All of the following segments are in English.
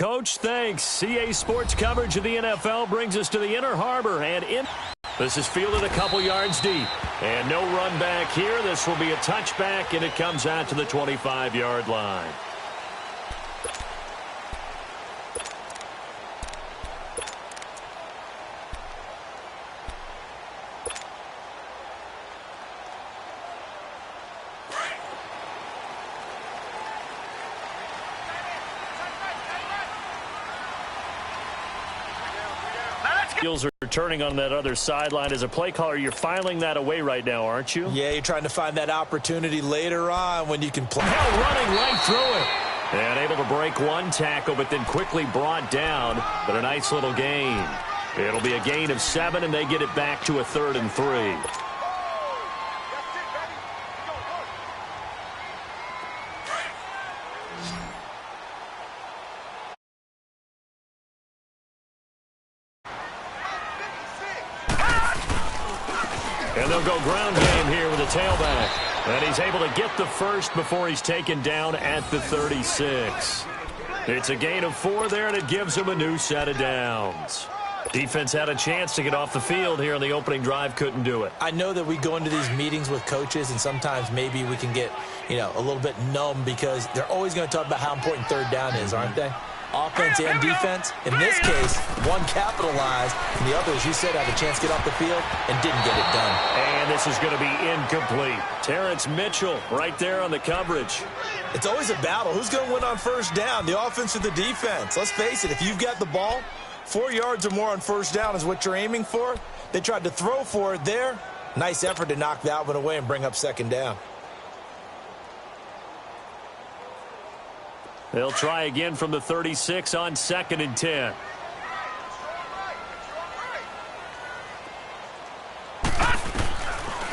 Coach. Thanks. CA Sports coverage of the NFL brings us to the Inner Harbor. This is fielded a couple yards deep. And no run back here. This will be a touchback, and it comes out to the 25-yard line. Eagles are turning on that other sideline. As a play caller, you're filing that away right now, aren't you? Yeah, you're trying to find that opportunity later on when you can play. Hell, running right through it. And able to break one tackle, but then quickly brought down. But a nice little gain. It'll be a gain of 7, and they get it back to a 3rd and 3. And they'll go ground game here with a tailback. And he's able to get the first before he's taken down at the 36. It's a gain of 4 there, and it gives him a new set of downs. Defense had a chance to get off the field here on the opening drive, couldn't do it. I know that we go into these meetings with coaches, and sometimes maybe we can get, a little bit numb because they're always going to talk about how important 3rd down is, aren't they? Offense and defense. In this case, one capitalized, and the other, as you said, had a chance to get off the field and didn't get it done. And this is going to be incomplete. Terrence Mitchell right there on the coverage. It's always a battle. Who's going to win on 1st down, the offense or the defense? Let's face it, if you've got the ball, 4 yards or more on 1st down is what you're aiming for. They tried to throw for it there. Nice effort to knock that one away and bring up 2nd down. They'll try again from the 36 on 2nd and 10.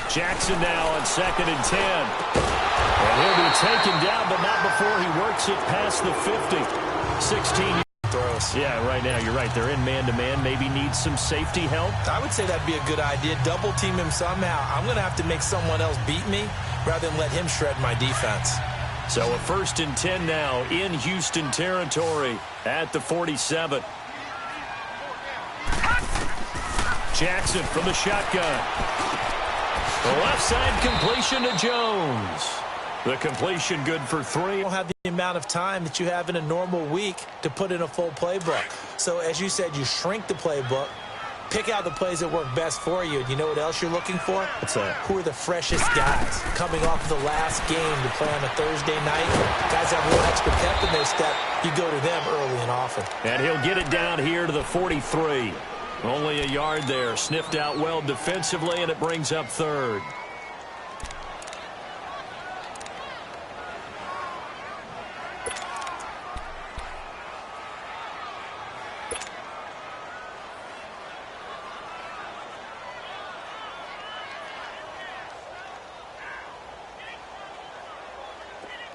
Jackson now on 2nd and 10. And he'll be taken down, but not before he works it past the 50. 16 throws. Yeah, right now, you're right. They're in man-to-man. Maybe needs some safety help. I would say that'd be a good idea. Double team him somehow. I'm going to have to make someone else beat me rather than let him shred my defense. So a 1st and 10 now in Houston territory at the 47. Jackson from the shotgun. The left side completion to Jones. The completion good for 3. You don't have the amount of time that you have in a normal week to put in a full playbook. So as you said, you shrink the playbook. Pick out the plays that work best for you. You know what else you're looking for? What's that? Who are the freshest guys coming off of the last game to play on a Thursday night? Guys have a little extra pep in their step. You go to them early and often. And he'll get it down here to the 43. Only a yard there. Sniffed out well defensively, and it brings up 3rd.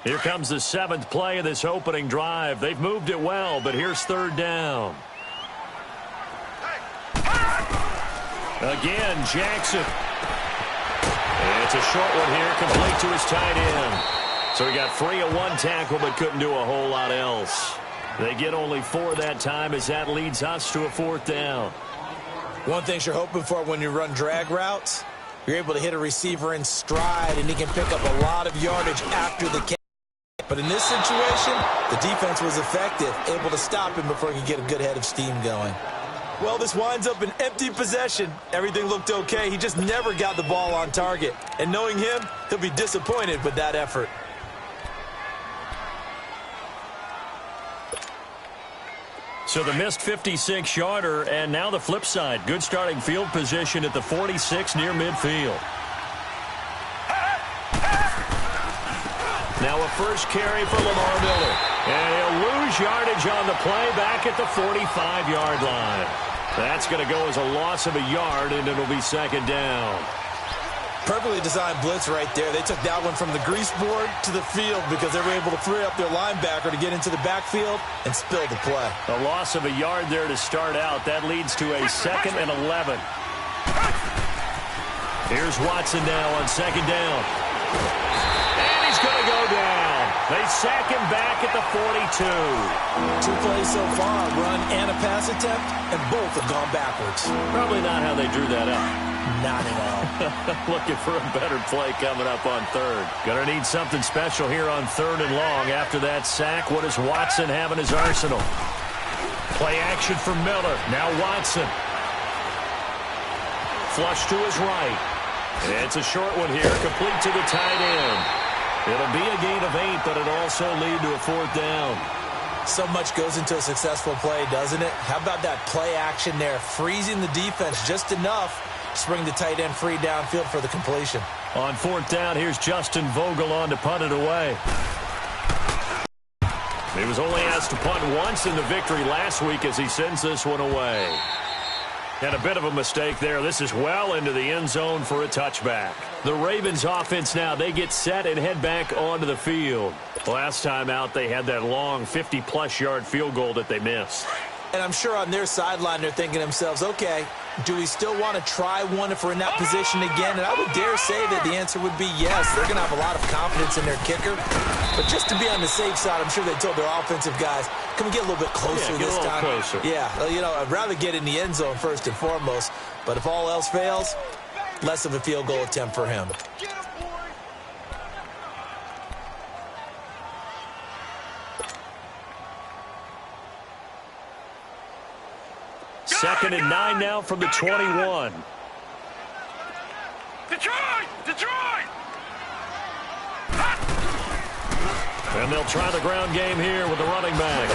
Here comes the 7th play of this opening drive. They've moved it well, but here's 3rd down. Again, Jackson. And it's a short one here, complete to his tight end. So he got free of one tackle, but couldn't do a whole lot else. They get only 4 that time as that leads us to a 4th down. One thing you're hoping for when you run drag routes, you're able to hit a receiver in stride, and he can pick up a lot of yardage after the catch. But in this situation, the defense was effective, able to stop him before he could get a good head of steam going. Well, this winds up an empty possession. Everything looked okay. He just never got the ball on target. And knowing him, he'll be disappointed with that effort. So the missed 56-yarder, and now the flip side. Good starting field position at the 46 near midfield. Now a first carry for Lamar Miller. And he'll lose yardage on the play back at the 45-yard line. That's going to go as a loss of a yard, and it'll be 2nd down. Perfectly designed blitz right there. They took that one from the grease board to the field because they were able to free up their linebacker to get into the backfield and spill the play. A loss of a yard there to start out. That leads to a 2nd and 11. Here's Watson now on 2nd down. And he's going to go down. They sack him back at the 42. 2 plays so far, a run and a pass attempt, and both have gone backwards. Probably not how they drew that up. Not at all. Looking for a better play coming up on third. Gonna need something special here on 3rd and long. After that sack, what does Watson have in his arsenal? Play action for Miller. Now Watson. Flush to his right. It's a short one here, complete to the tight end. It'll be a gain of 8, but it'll also lead to a 4th down. So much goes into a successful play, doesn't it? How about that play action there, freezing the defense just enough to bring the tight end free downfield for the completion. On 4th down, here's Justin Vogel on to punt it away. He was only asked to punt once in the victory last week as he sends this one away. And a bit of a mistake there. This is well into the end zone for a touchback. The Ravens offense now, they get set and head back onto the field. Last time out, they had that long 50-plus yard field goal that they missed. And I'm sure on their sideline they're thinking to themselves, okay, do we still want to try one if we're in that position again? And I would dare say that the answer would be yes. They're going to have a lot of confidence in their kicker. But just to be on the safe side, I'm sure they told their offensive guys, can we get a little bit closer this time? Closer. Yeah, you know, I'd rather get in the end zone first and foremost. But if all else fails, less of a field goal attempt for him. Second and 9 now from the 21. Detroit! And they'll try the ground game here with the running back.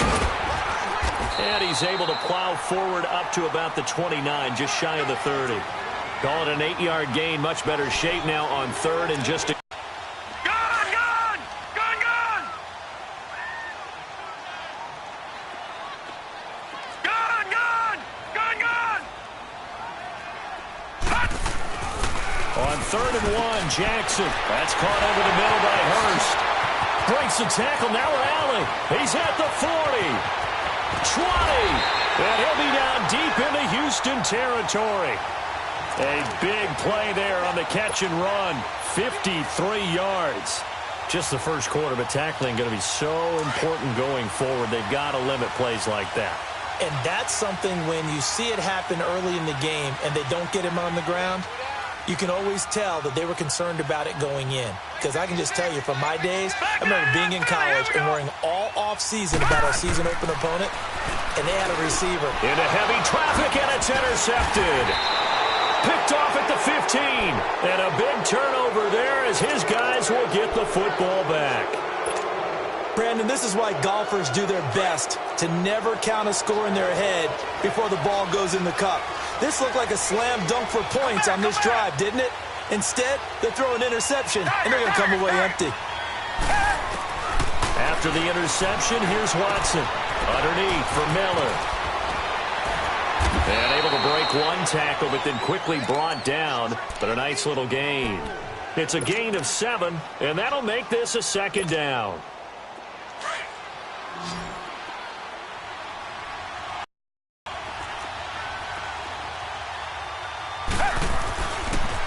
And he's able to plow forward up to about the 29, just shy of the 30. Call it an 8-yard gain, much better shape now on 3rd and just a... On 3rd and 1, Jackson. That's caught over the middle by Hurst. Breaks the tackle, now Allen. He's at the 40. 20. And he'll be down deep into Houston territory. A big play there on the catch and run. 53 yards. Just the first quarter, but tackling going to be so important going forward. They've got to limit plays like that. And that's something when you see it happen early in the game and they don't get him on the ground, you can always tell that they were concerned about it going in. Because I can just tell you from my days, I remember being in college and worrying all off-season about our season open opponent, and they had a receiver. Into heavy traffic, and it's intercepted. Picked off at the 15. And a big turnover there as his guys will get the football back. Brandon, this is why golfers do their best to never count a score in their head before the ball goes in the cup. This looked like a slam dunk for points on this drive, didn't it? Instead, they throw an interception, and they're going to come away empty. After the interception, here's Watson. Underneath for Miller. And able to break one tackle, but then quickly brought down. But a nice little gain. It's a gain of 7, and that'll make this a 2nd down.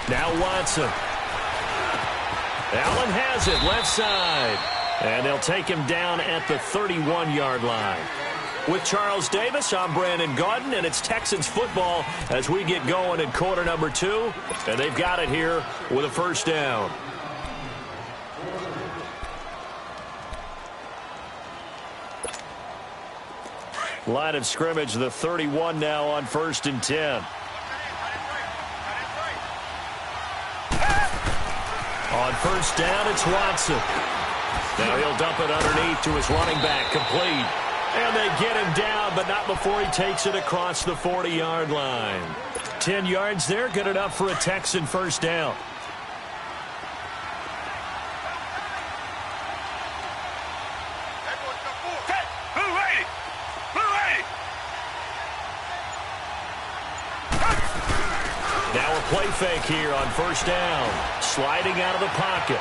Now Watson. Allen has it, left side. And they'll take him down at the 31-yard line. With Charles Davis, I'm Brandon Gaudin, and it's Texans football as we get going in quarter number 2. And they've got it here with a 1st down. Line of scrimmage, the 31 now on 1st and 10. On 1st down, it's Watson. Now he'll dump it underneath to his running back, complete. And they get him down, but not before he takes it across the 40-yard line. 10 yards there, good enough for a Texan 1st down. Now a play fake here on 1st down. Sliding out of the pocket.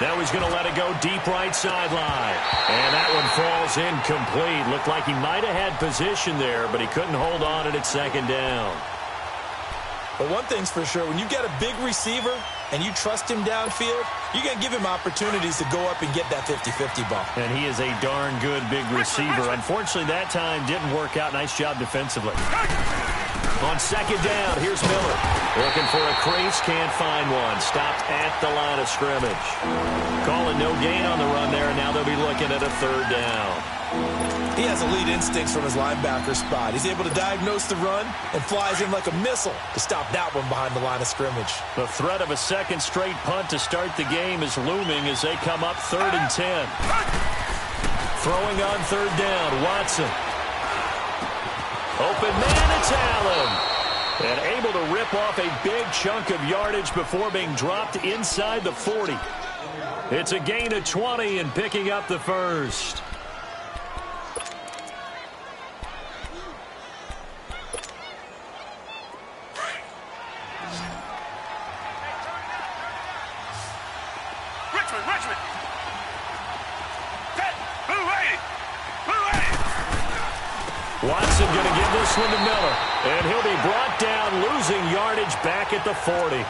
Now he's going to let it go deep right sideline. And that one falls incomplete. Looked like he might have had position there, but he couldn't hold on at 2nd down. But one thing's for sure, when you've got a big receiver and you trust him downfield, you're going to give him opportunities to go up and get that 50-50 ball. And he is a darn good big receiver. Unfortunately, that time didn't work out. Nice job defensively. On second down, here's Miller. Looking for a crease, can't find one. Stopped at the line of scrimmage. Calling no gain on the run there, and now they'll be looking at a third down. He has elite instincts from his linebacker spot. He's able to diagnose the run and flies in like a missile to stop that one behind the line of scrimmage. The threat of a second straight punt to start the game is looming as they come up 3rd and 10. Throwing on third down, Watson. Open man, it's Allen. And able to rip off a big chunk of yardage before being dropped inside the 40. It's a gain of 20 and picking up the first. Richmond. Watson going to give this one to Miller. And he'll be brought down, losing yardage back at the 40.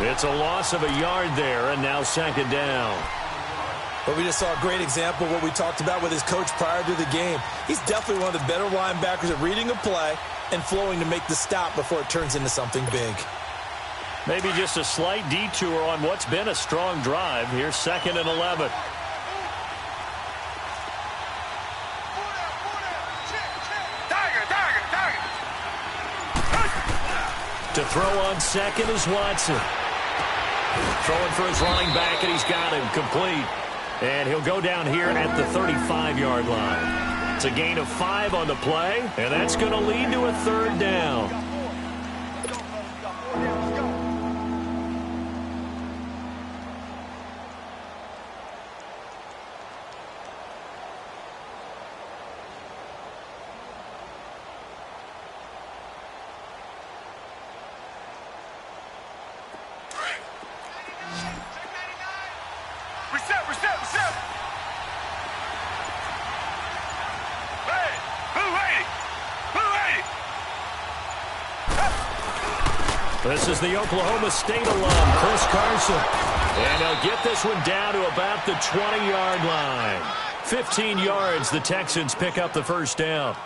It's a loss of a yard there, and now second down. But we just saw a great example of what we talked about with his coach prior to the game. He's definitely one of the better linebackers at reading a play and flowing to make the stop before it turns into something big. Maybe just a slight detour on what's been a strong drive. Here's 2nd and 11. To throw on second is Watson. Throwing for his running back, and he's got him complete. And he'll go down here at the 35-yard line. It's a gain of 5 on the play, and that's going to lead to a third down. Reset. Hey, This is the Oklahoma State alum, Chris Carson. And they'll get this one down to about the 20-yard line. 15 yards, the Texans pick up the first down.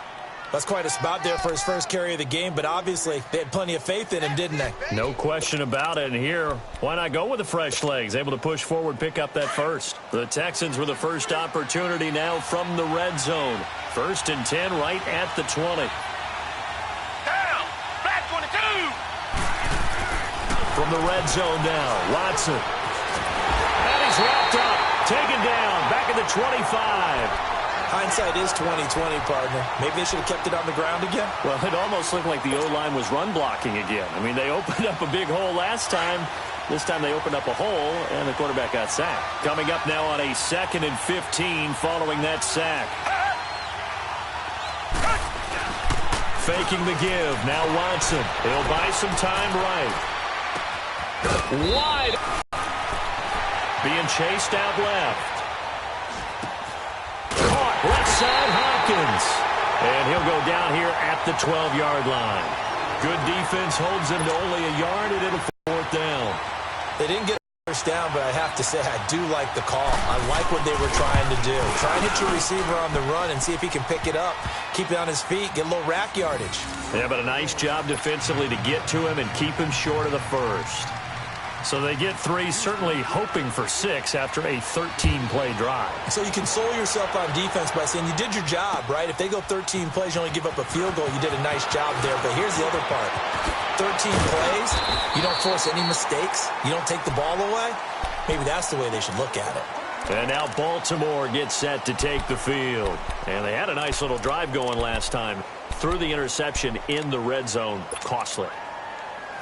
That's quite a spot there for his first carry of the game, but obviously they had plenty of faith in him, didn't they? No question about it. And here, why not go with the fresh legs? Able to push forward, pick up that first. The Texans with the first opportunity now from the red zone. 1st and 10 right at the 20. down, back 22. From the red zone now, Watson. And he's wrapped up, taken down, back at the 25. Hindsight is 20/20, partner. Maybe they should have kept it on the ground again. Well, it almost looked like the O-line was run blocking again. I mean, they opened up a big hole last time. This time they opened up a hole, and the quarterback got sacked. Coming up now on a 2nd and 15 following that sack. Faking the give. Now Watson. He'll buy some time right. Wide. Being chased out left. Caught left side, Hopkins. And he'll go down here at the 12-yard line. Good defense holds him to only a yard, and it'll 4th down. They didn't get a first down, but I have to say I do like the call. I like what they were trying to do. Try and hit your receiver on the run and see if he can pick it up. Keep it on his feet, get a little rack yardage. Yeah, but a nice job defensively to get to him and keep him short of the first. So they get 3, certainly hoping for 6 after a 13-play drive. So you console yourself on defense by saying you did your job, right? If they go 13 plays, you only give up a field goal. You did a nice job there. But here's the other part. 13 plays, you don't force any mistakes. You don't take the ball away. Maybe that's the way they should look at it. And now Baltimore gets set to take the field. And they had a nice little drive going last time. Threw the interception in the red zone. Costly.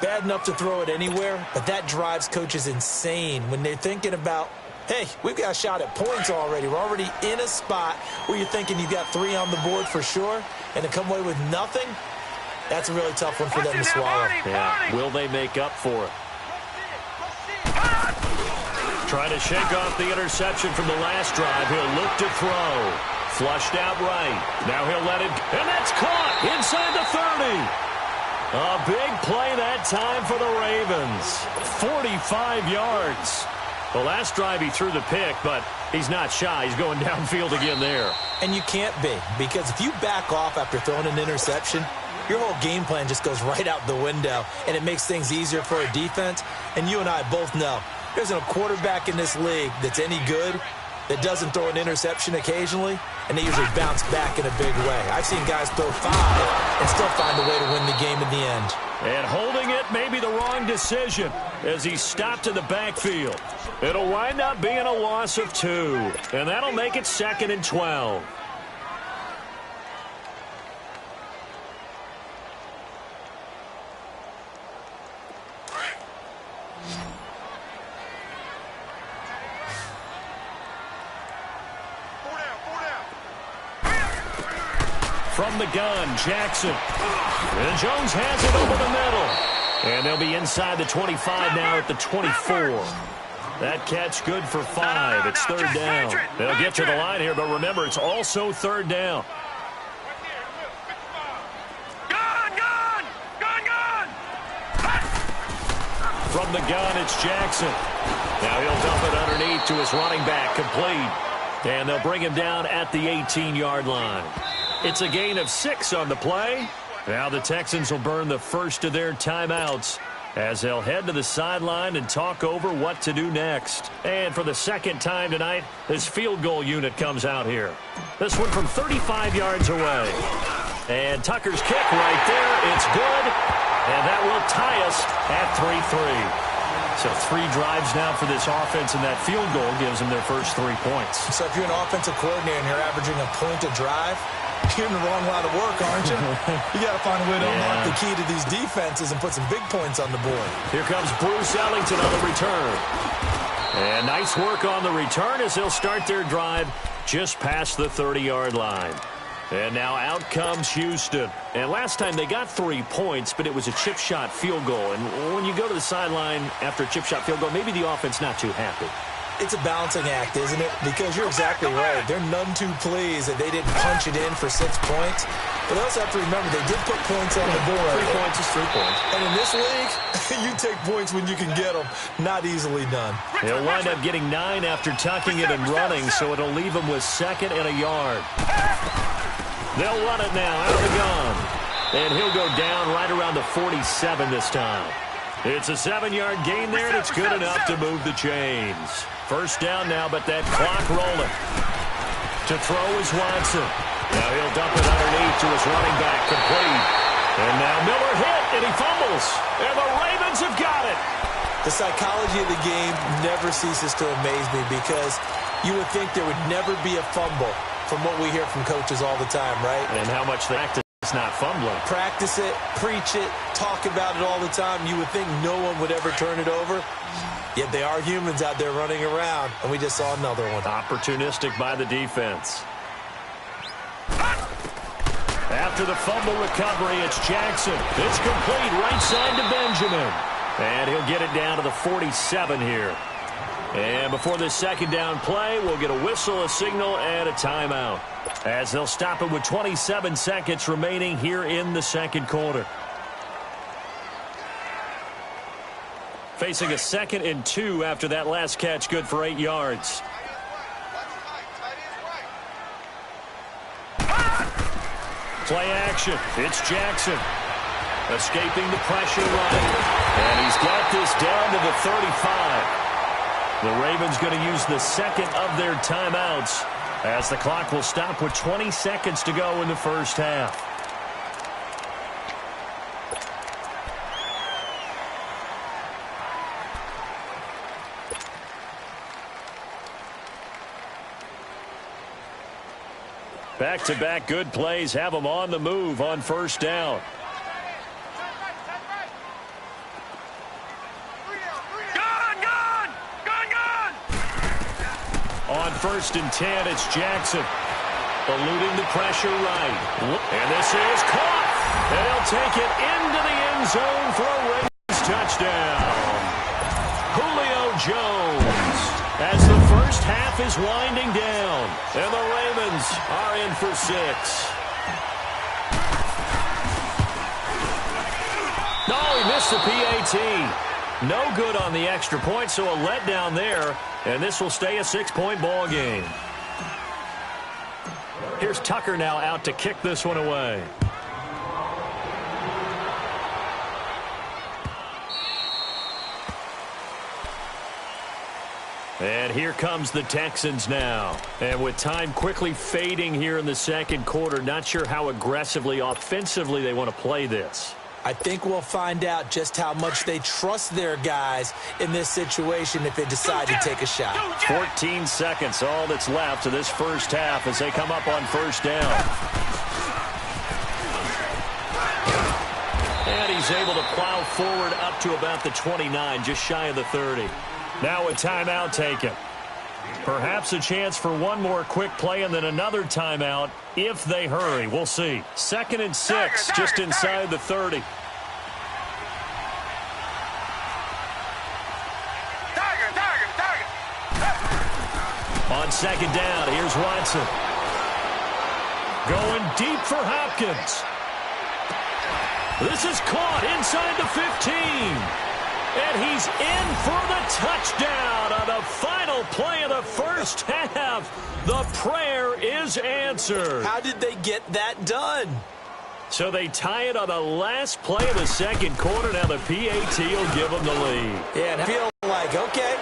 Bad enough to throw it anywhere, but that drives coaches insane when they're thinking about, hey, we've got a shot at points already. We're already in a spot where you're thinking you've got 3 on the board for sure, and to come away with nothing, that's a really tough one for them to swallow. Yeah, will they make up for it? Trying to shake off the interception from the last drive. He'll look to throw. Flushed out right. Now he'll let it, and that's caught inside the 30. A big play that time for the Ravens. 45 yards. The last drive he threw the pick, but he's not shy. He's going downfield again there. And you can't be, because if you back off after throwing an interception, your whole game plan just goes right out the window, and it makes things easier for a defense. And you and I both know there's no quarterback in this league that's any good that doesn't throw an interception occasionally, and they usually bounce back in a big way. I've seen guys throw 5 and still find a way to win the game in the end. And holding it may be the wrong decision as he stopped in the backfield. It'll wind up being a loss of 2, and that'll make it 2nd and 12. From the gun, Jackson. And Jones has it over the middle. And they'll be inside the 25 now at the 24. That catch good for 5. It's 3rd down. They'll get to the line here, but remember, it's also 3rd down. From the gun, it's Jackson. Now he'll dump it underneath to his running back, complete. And they'll bring him down at the 18-yard line. It's a gain of 6 on the play. Now the Texans will burn the first of their timeouts as they'll head to the sideline and talk over what to do next. And for the second time tonight, this field goal unit comes out here. This one from 35 yards away. And Tucker's kick right there. It's good. And that will tie us at 3-3. So 3 drives now for this offense, and that field goal gives them their first 3 points. So if you're an offensive coordinator and you're averaging a point a drive, you're in the wrong line of work, aren't you? You got to find a way to unlock the key to these defenses and put some big points on the board. Here comes Bruce Ellington on the return. And nice work on the return as they'll start their drive just past the 30-yard line. And now out comes Houston. And last time they got 3 points, but it was a chip shot field goal. And when you go to the sideline after a chip shot field goal, maybe the offense not too happy. It's a balancing act, isn't it? Because you're exactly right. They're none too pleased that they didn't punch it in for 6 points. But they also have to remember they did put points on the board. 3 points is 3 points. And in this league, you take points when you can get them. Not easily done. He'll wind up getting 9 after tucking it and running, so it'll leave him with 2nd and a yard. They'll run it now out of the gun. And he'll go down right around the 47 this time. It's a 7-yard gain there, and it's good enough to move the chains. First down now, but that clock rolling. To throw is Watson. Now he'll dump it underneath to his running back, complete. And now Miller hit, and he fumbles. And the Ravens have got it. The psychology of the game never ceases to amaze me because you would think there would never be a fumble from what we hear from coaches all the time, right? And how much they practice not fumbling. Practice it, preach it, talk about it all the time. You would think no one would ever turn it over. Yet they are humans out there running around, and we just saw another one. Opportunistic by the defense. After the fumble recovery, it's Jackson. It's complete right side to Benjamin. And he'll get it down to the 47 here. And before this second down play, we'll get a whistle, a signal, and a timeout. As they'll stop it with 27 seconds remaining here in the second quarter. Facing a 2nd and 2 after that last catch, good for 8 yards. Play action. It's Jackson. Escaping the pressure right. And he's got this down to the 35. The Ravens going to use the second of their timeouts as the clock will stop with 20 seconds to go in the first half. Back-to-back good plays have them on the move on first down. On 1st and 10, it's Jackson. Eluding the pressure right. And this is caught. And he'll take it into the end zone for a Ravens touchdown. Julio Jones. As the first half is winding down. And the Ravens are in for 6. Oh, he missed the PAT. No good on the extra point, so a letdown there, and this will stay a 6-point ball game. Here's Tucker now out to kick this one away. And here comes the Texans now. And with time quickly fading here in the second quarter, not sure how aggressively, offensively they want to play this. I think we'll find out just how much they trust their guys in this situation if they decide to take a shot. 14 seconds, all that's left of this first half as they come up on first down. And he's able to plow forward up to about the 29, just shy of the 30. Now a timeout taken. Perhaps a chance for one more quick play and then another timeout if they hurry. We'll see. 2nd and 6, just inside the 30. On second down, here's Watson. Going deep for Hopkins. This is caught inside the 15. And he's in for the touchdown on the final play of the first half. The prayer is answered. How did they get that done? So they tie it on the last play of the second quarter. Now the PAT will give them the lead. Yeah, and I feel like, okay,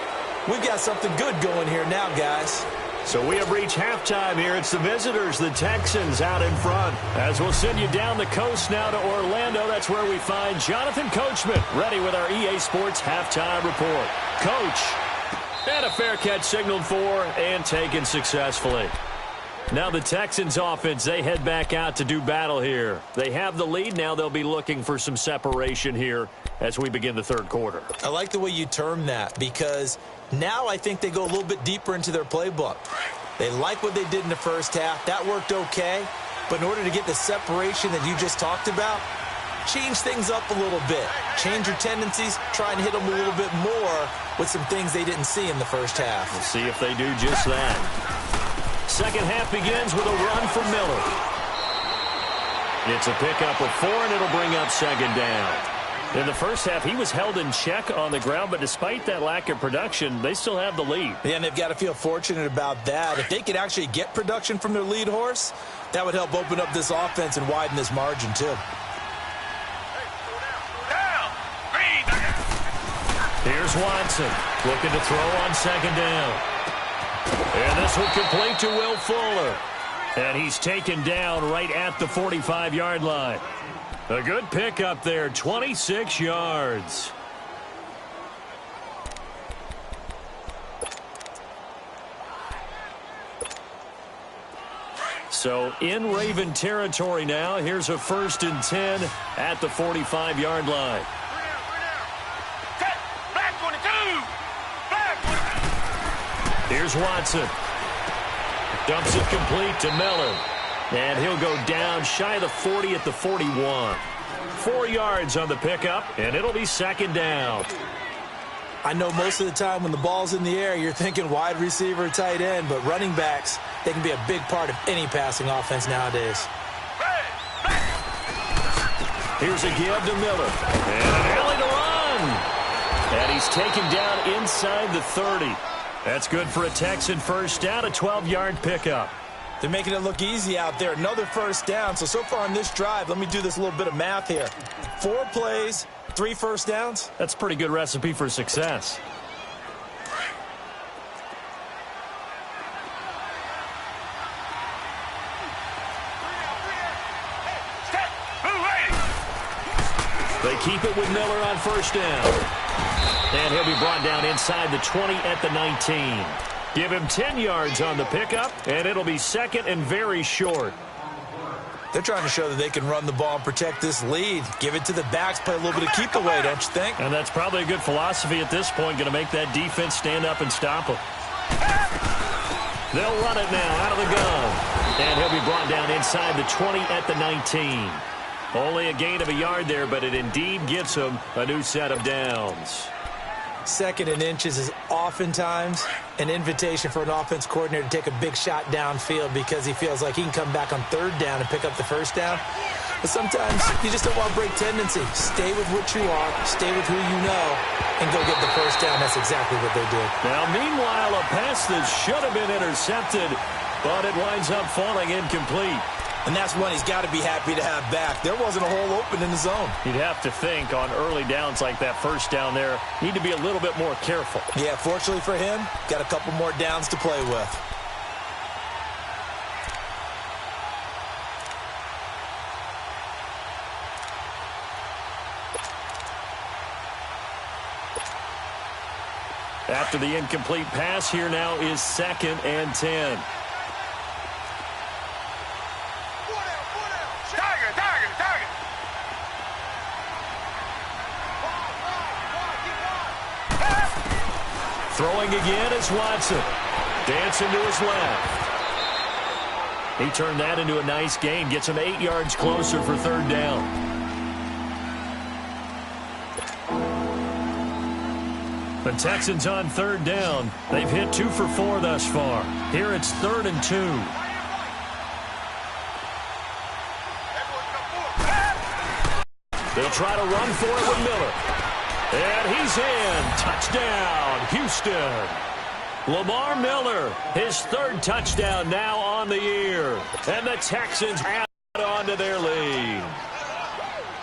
we've got something good going here now, guys. So we have reached halftime here. It's the visitors, the Texans, out in front. As we'll send you down the coast now to Orlando. That's where we find Jonathan Coachman, ready with our EA Sports Halftime Report. Coach, and a fair catch signaled for and taken successfully. Now the Texans offense, they head back out to do battle here. They have the lead. Now they'll be looking for some separation here as we begin the third quarter. I like the way you term that because now I think they go a little bit deeper into their playbook. They like what they did in the first half. That worked okay. But in order to get the separation that you just talked about, change things up a little bit. Change your tendencies. Try and hit them a little bit more with some things they didn't see in the first half. We'll see if they do just that. Second half begins with a run from Miller. It's a pickup of 4, and it'll bring up second down. In the first half, he was held in check on the ground, but despite that lack of production, they still have the lead. Yeah, and they've got to feel fortunate about that. If they could actually get production from their lead horse, that would help open up this offense and widen this margin, too. Here's Watson, looking to throw on second down. And this will complete to Will Fuller. And he's taken down right at the 45-yard line. A good pickup there, 26 yards. So in Raven territory now. Here's a 1st and 10 at the 45-yard line. Here's Watson. Dumps it complete to Miller. And he'll go down shy of the 40 at the 41. 4 yards on the pickup, and it'll be second down. I know most of the time when the ball's in the air, you're thinking wide receiver, tight end, but running backs, they can be a big part of any passing offense nowadays. Here's a give to Miller. And an alley to run. And he's taken down inside the 30. That's good for a Texan first down, a 12-yard pickup. They're making it look easy out there. Another first down. So far on this drive, let me do this little bit of math here. 4 plays, 3 first downs. That's a pretty good recipe for success. They keep it with Miller on first down. And he'll be brought down inside the 20 at the 19. Give him 10 yards on the pickup, and it'll be second and very short. They're trying to show that they can run the ball and protect this lead. Give it to the backs, play a little bit of keep away, don't you think? And that's probably a good philosophy at this point, going to make that defense stand up and stop them. They'll run it now out of the gun. And he'll be brought down inside the 20 at the 19. Only a gain of a yard there, but it indeed gives him a new set of downs. 2nd and inches is oftentimes an invitation for an offense coordinator to take a big shot downfield because he feels like he can come back on 3rd down and pick up the first down. But sometimes you just don't want to break tendency. Stay with what you are, stay with who you know, and go get the first down. That's exactly what they did. Now, meanwhile, a pass that should have been intercepted, but it winds up falling incomplete. And that's one he's got to be happy to have back. There wasn't a hole open in the zone. You'd have to think on early downs like that first down there, need to be a little bit more careful. Yeah, fortunately for him, got a couple more downs to play with. After the incomplete pass, here now is 2nd and 10. Target. Throwing again is Watson. Dancing to his left. He turned that into a nice gain. Gets him 8 yards closer for 3rd down. The Texans on 3rd down. They've hit 2 for 4 thus far. Here it's 3rd and 2. They'll try to run for it with Miller. And he's in. Touchdown, Houston. Lamar Miller, his 3rd touchdown now on the year. And the Texans add on to their lead.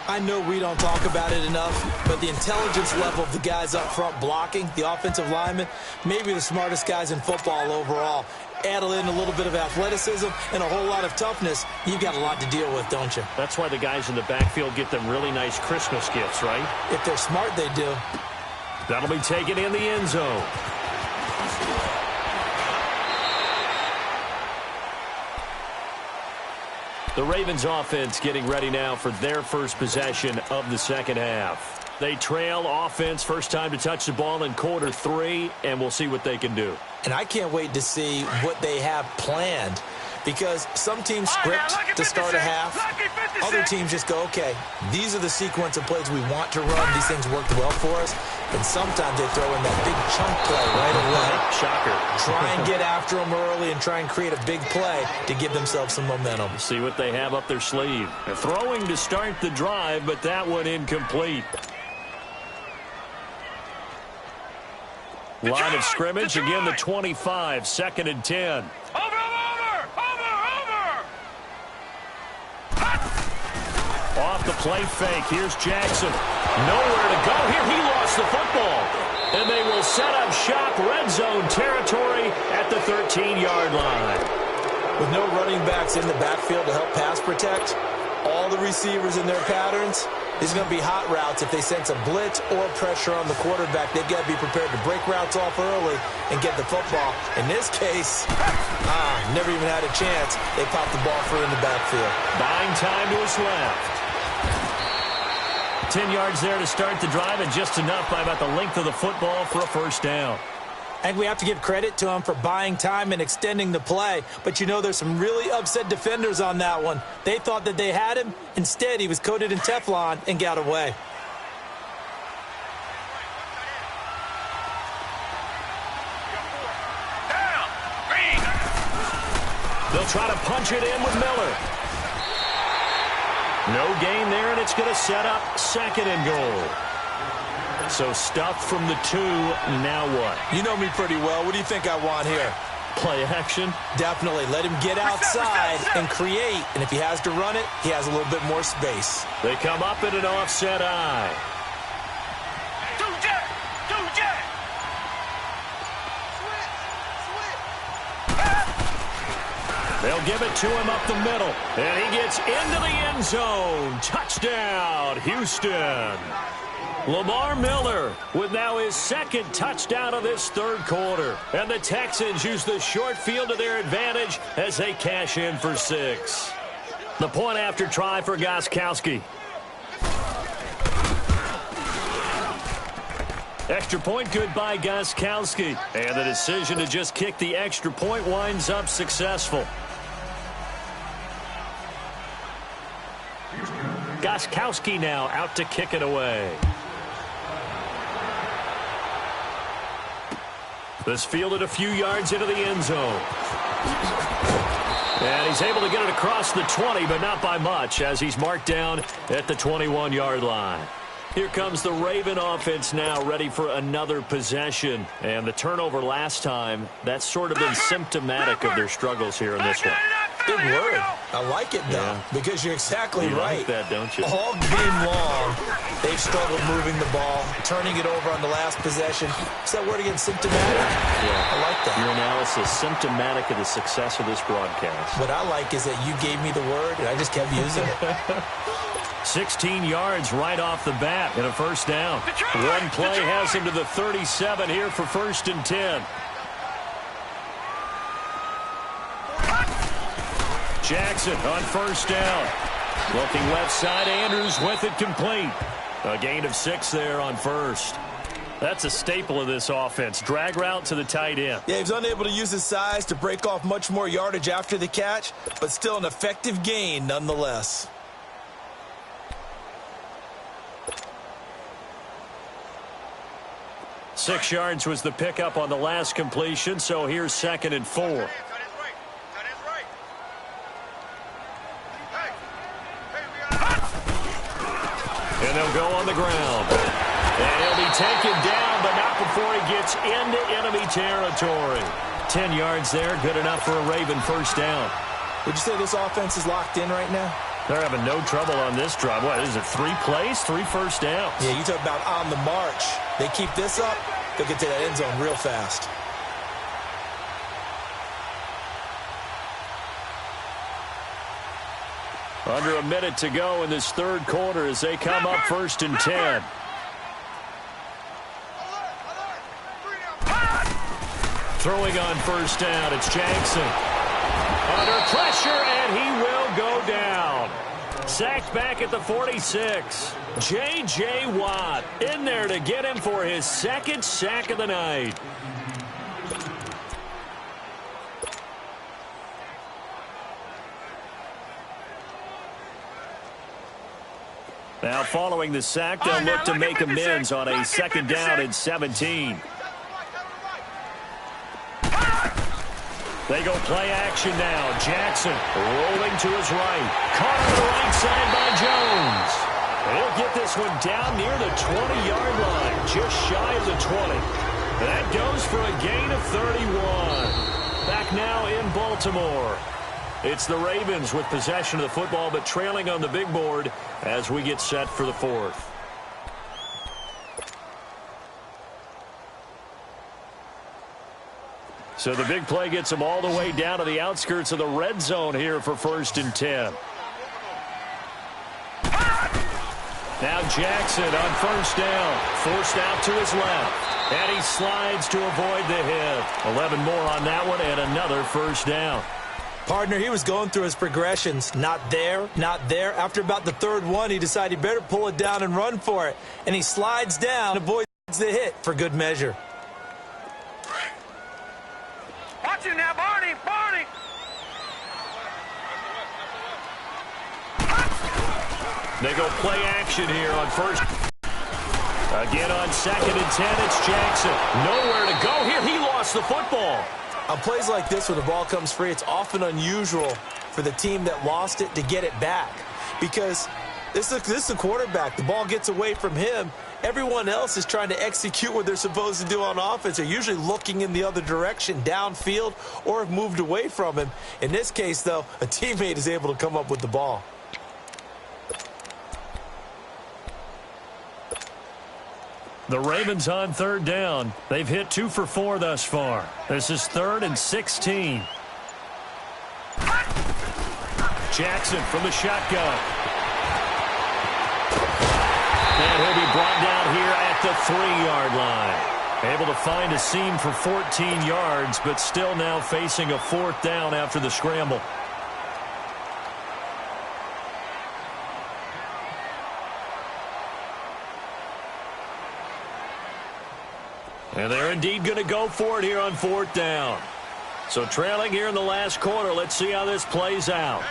I know we don't talk about it enough, but the intelligence level of the guys up front blocking, the offensive linemen, maybe the smartest guys in football overall. Add in a little bit of athleticism and a whole lot of toughness, you've got a lot to deal with, don't you? That's why the guys in the backfield get them really nice Christmas gifts, right? If they're smart, they do. That'll be taken in the end zone. The Ravens offense getting ready now for their first possession of the second half. They trail offense, first time to touch the ball in quarter 3, and we'll see what they can do. And I can't wait to see what they have planned, because some teams script to start a half. Other teams just go, okay, these are the sequence of plays we want to run. These things worked well for us. And sometimes they throw in that big chunk play right away. Shocker. Try and get after them early and try and create a big play to give themselves some momentum. See what they have up their sleeve. They're throwing to start the drive, but that one incomplete. Line of scrimmage, again the 25, 2nd and 10. Over! Off the play fake, here's Jackson. Nowhere to go here, he lost the football. And they will set up shop, red zone territory at the 13-yard line. With no running backs in the backfield to help pass protect, all the receivers in their patterns, these are going to be hot routes. If they sense a blitz or pressure on the quarterback, they've got to be prepared to break routes off early and get the football. In this case, never even had a chance. They popped the ball free in the backfield. Buying time to his left. 10 yards there to start the drive, and just enough by about the length of the football for a first down. And we have to give credit to him for buying time and extending the play. But, you know, there's some really upset defenders on that one. They thought that they had him. Instead, he was coated in Teflon and got away. They'll try to punch it in with Miller. No gain there, and it's going to set up 2nd and goal. So stuffed from the 2, now what? You know me pretty well. What do you think I want here? Play action? Definitely. Let him get outside and create. And if he has to run it, he has a little bit more space. They come up in an offset eye. They'll give it to him up the middle. And he gets into the end zone. Touchdown, Houston. Lamar Miller with now his 2nd touchdown of this 3rd quarter. And the Texans use the short field to their advantage as they cash in for 6. The point after try for Gostkowski. Extra point good by Gostkowski. And the decision to just kick the extra point winds up successful. Gostkowski now out to kick it away. This fielded a few yards into the end zone. And he's able to get it across the 20, but not by much, as he's marked down at the 21-yard line. Here comes the Raven offense now, ready for another possession. And the turnover last time, that's sort of been symptomatic of their struggles here in this one. Big word. I like it, though, because you're exactly right. You like that, don't you? All game long, they've struggled moving the ball, turning it over on the last possession. Is that word again, symptomatic? Yeah. I like that. Your analysis, symptomatic of the success of this broadcast. What I like is that you gave me the word, and I just kept using it. 16 yards right off the bat and a first down. One play has him to the 37 here for 1st and 10. Jackson on first down. Looking left side, Andrews with it complete. A gain of 6 there on first. That's a staple of this offense. Drag route to the tight end. Yeah, he's unable to use his size to break off much more yardage after the catch, but still an effective gain nonetheless. Six yards was the pickup on the last completion, so here's 2nd and 4. And they'll go on the ground. And he'll be taken down, but not before he gets into enemy territory. 10 yards there, good enough for a Raven first down. Would you say this offense is locked in right now? They're having no trouble on this drive. What is it, 3 plays, 3 first downs? Yeah, you talk about on the march. They keep this up, they'll get to that end zone real fast. Under a minute to go in this third quarter as they come up 1st and 10. Throwing on first down, it's Jackson. Under pressure, and he will go down. Sacked back at the 46. J.J. Watt in there to get him for his 2nd sack of the night. Now following the sack, they'll look to make amends on a 2nd down and 17. They go play action now. Jackson rolling to his right. Caught on the right side by Jones. He'll get this one down near the 20-yard line, just shy of the 20. That goes for a gain of 31. Back now in Baltimore. It's the Ravens with possession of the football, but trailing on the big board as we get set for the 4th. So the big play gets them all the way down to the outskirts of the red zone here for 1st and 10. Now Jackson on first down, forced out to his left, and he slides to avoid the hit. 11 more on that one, and another first down. Partner, he was going through his progressions. Not there, not there. After about the 3rd one, he decided he better pull it down and run for it. And he slides down, avoids the hit for good measure. Watch it now, Barney, Barney. They go play action here on first. Again on 2nd and 10, it's Jackson. Nowhere to go here. He lost the football. On plays like this, when the ball comes free, it's often unusual for the team that lost it to get it back. Because this is a quarterback. The ball gets away from him. Everyone else is trying to execute what they're supposed to do on offense. They're usually looking in the other direction, downfield, or have moved away from him. In this case, though, a teammate is able to come up with the ball. The Ravens on 3rd down. They've hit 2 for 4 thus far. This is 3rd and 16. Jackson from the shotgun. And he'll be brought down here at the 3-yard line. Able to find a seam for 14 yards, but still now facing a 4th down after the scramble. And they're indeed going to go for it here on 4th down. So trailing here in the last quarter, let's see how this plays out.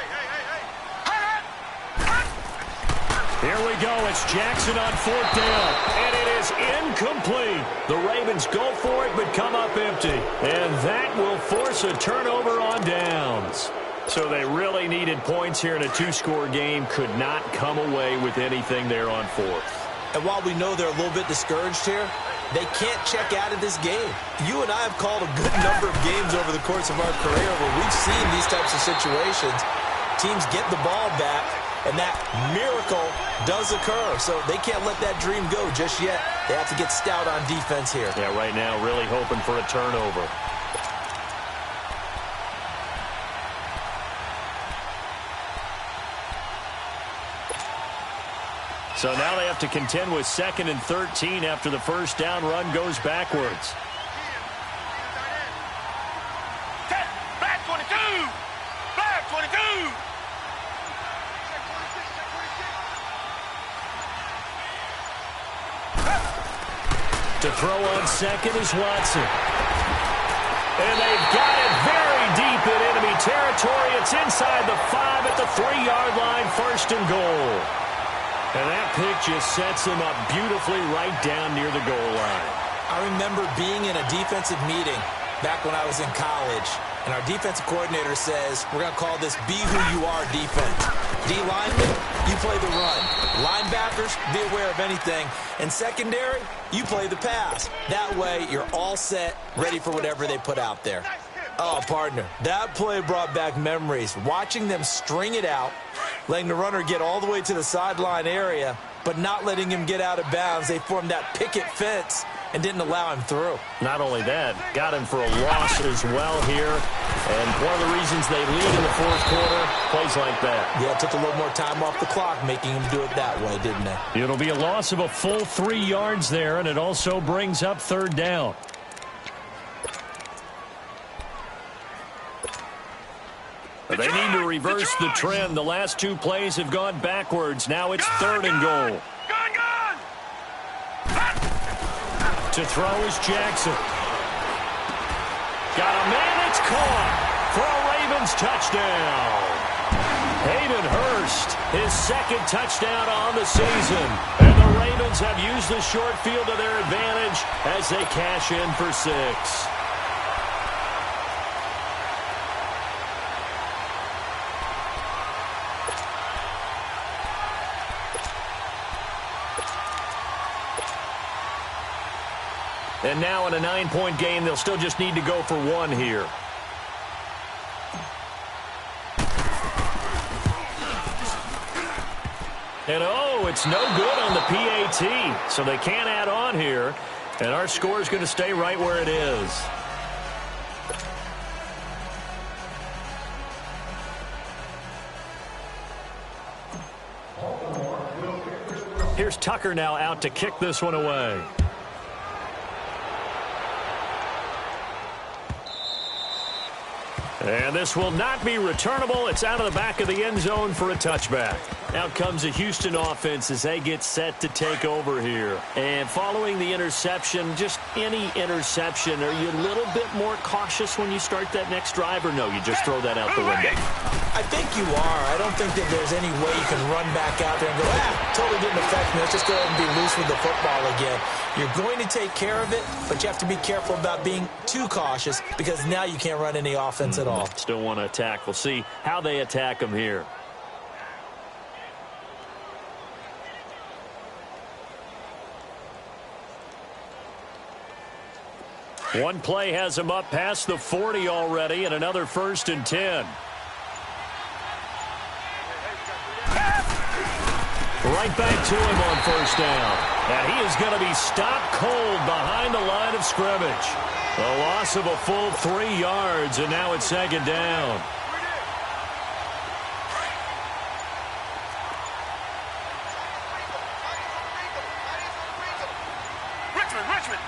Here we go. It's Jackson on 4th down. And it is incomplete. The Ravens go for it but come up empty. And that will force a turnover on downs. So they really needed points here in a two-score game. Could not come away with anything there on fourth. And while we know they're a little bit discouraged here, they can't check out of this game. You and I have called a good number of games over the course of our career where we've seen these types of situations. Teams get the ball back, and that miracle does occur. So they can't let that dream go just yet. They have to get stout on defense here. Yeah, right now really hoping for a turnover. So now they have to contend with 2nd and 13 after the first down run goes backwards. Flag 22! Flag 22! To throw on second is Watson. And they've got it very deep in enemy territory. It's inside the 5 at the 3-yard line, 1st and goal. And that pick just sets him up beautifully right down near the goal line. I remember being in a defensive meeting back when I was in college, and our defensive coordinator says, we're going to call this be who you are defense. D linemen, you play the run. Linebackers, be aware of anything. And secondary, you play the pass. That way, you're all set, ready for whatever they put out there. Oh, partner, that play brought back memories. Watching them string it out, letting the runner get all the way to the sideline area, but not letting him get out of bounds. They formed that picket fence and didn't allow him through. Not only that, got him for a loss as well here. And one of the reasons they lead in the fourth quarter, plays like that. Yeah, it took a little more time off the clock, making him do it that way, didn't it? It'll be a loss of a full 3 yards there, and it also brings up 3rd down. They need to reverse the trend. The last 2 plays have gone backwards. Now it's 3rd and goal. To throw is Jackson. Got a man, it's caught for a Ravens touchdown. Hayden Hurst, his 2nd touchdown on the season. And the Ravens have used the short field to their advantage as they cash in for 6. And now in a 9-point game, they'll still just need to go for 1 here. And oh, it's no good on the PAT. So they can't add on here. And our score is going to stay right where it is. Here's Tucker now out to kick this one away. And this will not be returnable. It's out of the back of the end zone for a touchback. Out comes the Houston offense as they get set to take over here. And following the interception, just any interception, are you a little bit more cautious when you start that next drive, or no, you just throw that out the window? I think you are. I don't think that there's any way you can run back out there and go, totally didn't affect me. Let's just go ahead and be loose with the football again. You're going to take care of it, but you have to be careful about being too cautious because now you can't run any offense at all. Still want to attack. We'll see how they attack them here. One play has him up past the 40 already, and another 1st and 10. Right back to him on 1st down. And he is going to be stopped cold behind the line of scrimmage. A loss of a full 3 yards, and now it's 2nd down. Richmond.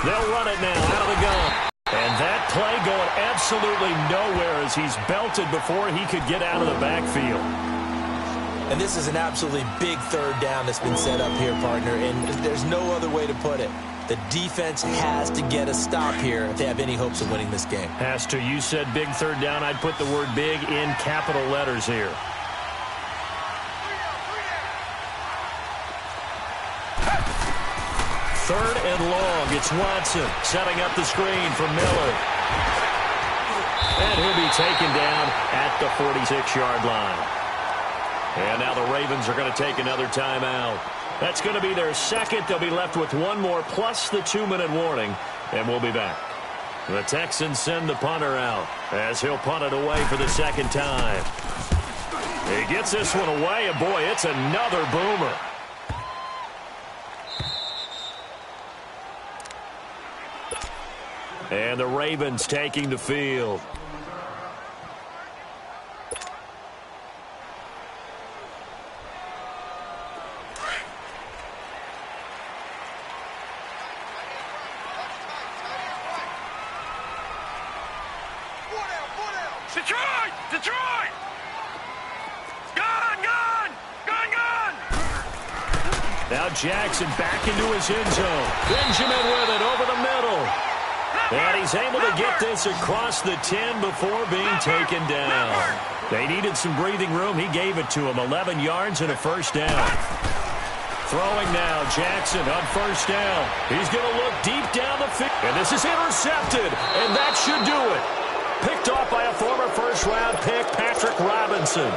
They'll run it now out of the gun. And that play going absolutely nowhere as he's belted before he could get out of the backfield. And this is an absolutely big 3rd down that's been set up here, partner, and there's no other way to put it. The defense has to get a stop here if they have any hopes of winning this game. Has to. You said big 3rd down. I'd put the word big in capital letters here. Third and long. It's Watson setting up the screen for Miller. And he'll be taken down at the 46-yard line. And now the Ravens are going to take another timeout. That's going to be their second. They'll be left with one more plus the 2-minute warning. And we'll be back. The Texans send the punter out as he'll punt it away for the second time. He gets this one away, and boy, it's another boomer. And the Ravens taking the field. Detroit! Detroit! Gun! Gun! Gun! Gun! Now Jackson back into his end zone. Benjamin with it over the middle. And he's able to get this across the 10 before being taken down. They needed some breathing room. He gave it to him. 11 yards and a first down. Throwing now, Jackson on first down. He's going to look deep down the field. And this is intercepted. And that should do it. Picked off by a former first-round pick, Patrick Robinson.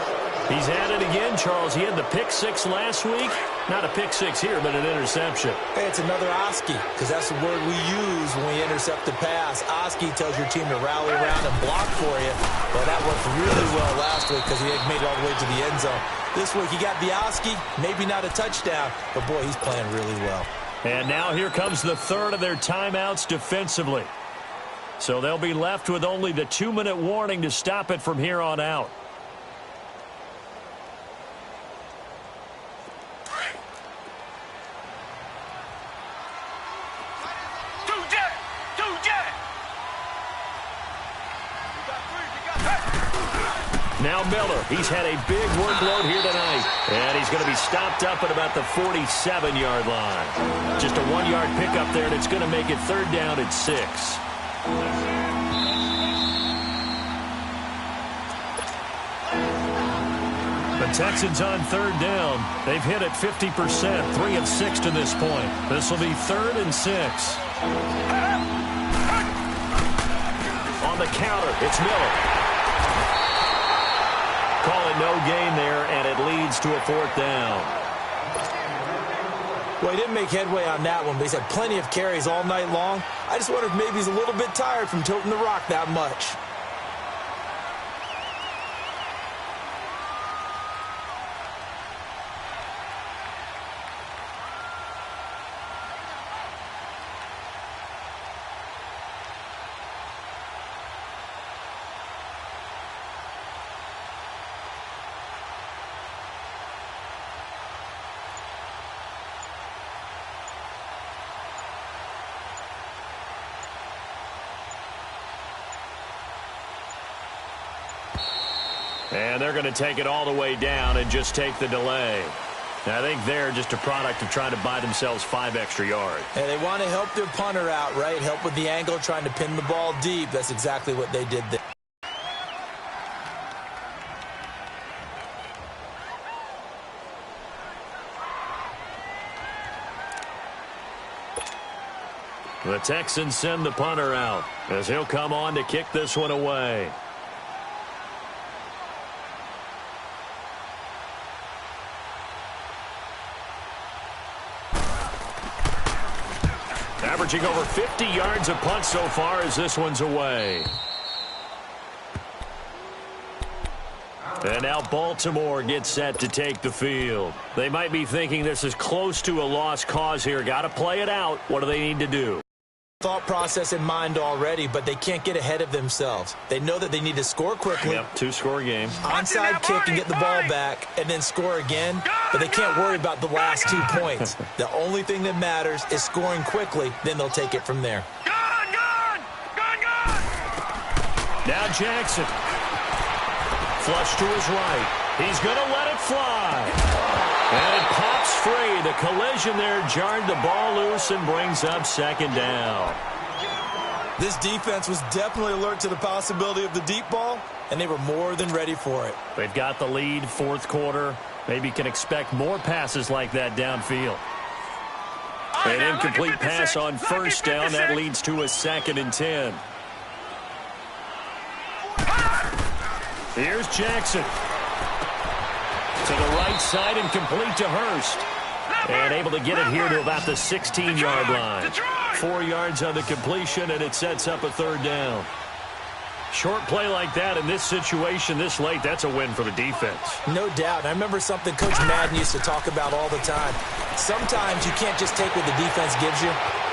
He's at it again, Charles. He had the pick six last week. Not a pick six here, but an interception. Hey, it's another Oski, because that's the word we use when we intercept the pass. Oski tells your team to rally around and block for you. Well, that worked really well last week because he had made it all the way to the end zone. This week, he got the Oski, maybe not a touchdown, but, boy, he's playing really well. And now here comes the third of their timeouts defensively. So they'll be left with only the 2-minute warning to stop it from here on out. Now Miller, he's had a big workload here tonight. And he's going to be stopped up at about the 47-yard line. Just a 1-yard pickup there, and it's going to make it third down at 6. The Texans on third down. They've hit it 50%, 3 of 6 to this point. This will be 3rd and 6. On the counter, it's Miller. Call it no gain there, and it leads to a 4th down. Well, he didn't make headway on that one, but he's had plenty of carries all night long. I just wonder if maybe he's a little bit tired from toting the rock that much. And they're going to take it all the way down and just take the delay. I think they're just a product of trying to buy themselves 5 extra yards. And they want to help their punter out, right? Help with the angle, trying to pin the ball deep. That's exactly what they did there. The Texans send the punter out as he'll come on to kick this one away. Averaging over 50 yards a punt so far as this one's away. And now Baltimore gets set to take the field. They might be thinking this is close to a lost cause here. Got to play it out. What do they need to do? Thought process in mind already, but they can't get ahead of themselves. They know that they need to score quickly. Yep, 2-score game. Onside kick and get the ball back and then score again, but they can't worry about the last 2 points. The only thing that matters is scoring quickly, then they'll take it from there. Now Jackson. Flush to his right. He's going to let it fly. And it pops free. The collision there jarred the ball loose and brings up 2nd down. This defense was definitely alert to the possibility of the deep ball, and they were more than ready for it. They've got the lead, 4th quarter. Maybe can expect more passes like that downfield. An incomplete pass on first down. That leads to a 2nd and 10. Here's Jackson. To the right side and complete to Hurst. And able to get it here to about the 16-yard line. 4 yards on the completion, and it sets up a third down. Short play like that in this situation this late, that's a win for the defense. No doubt. I remember something Coach Madden used to talk about all the time. Sometimes you can't just take what the defense gives you.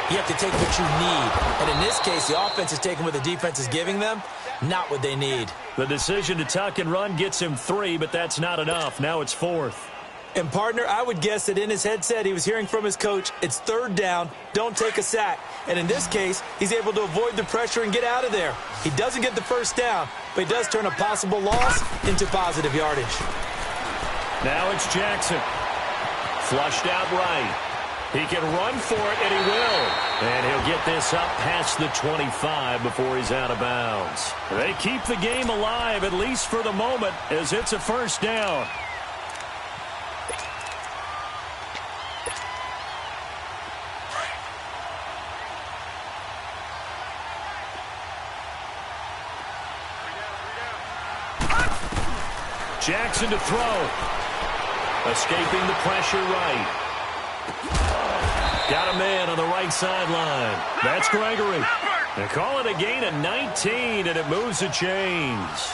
You have to take what you need. And in this case, the offense is taking what the defense is giving them, not what they need. The decision to tuck and run gets him 3, but that's not enough. Now it's 4th. And, partner, I would guess that in his headset he was hearing from his coach, it's third down, don't take a sack. And in this case, he's able to avoid the pressure and get out of there. He doesn't get the first down, but he does turn a possible loss into positive yardage. Now it's Jackson. Flushed out right. He can run for it, and he will. And he'll get this up past the 25 before he's out of bounds. They keep the game alive, at least for the moment, as it's a first down. Jackson to throw. Escaping the pressure right. Got a man on the right sideline. That's Gregory. They call it a gain of 19, and it moves the chains.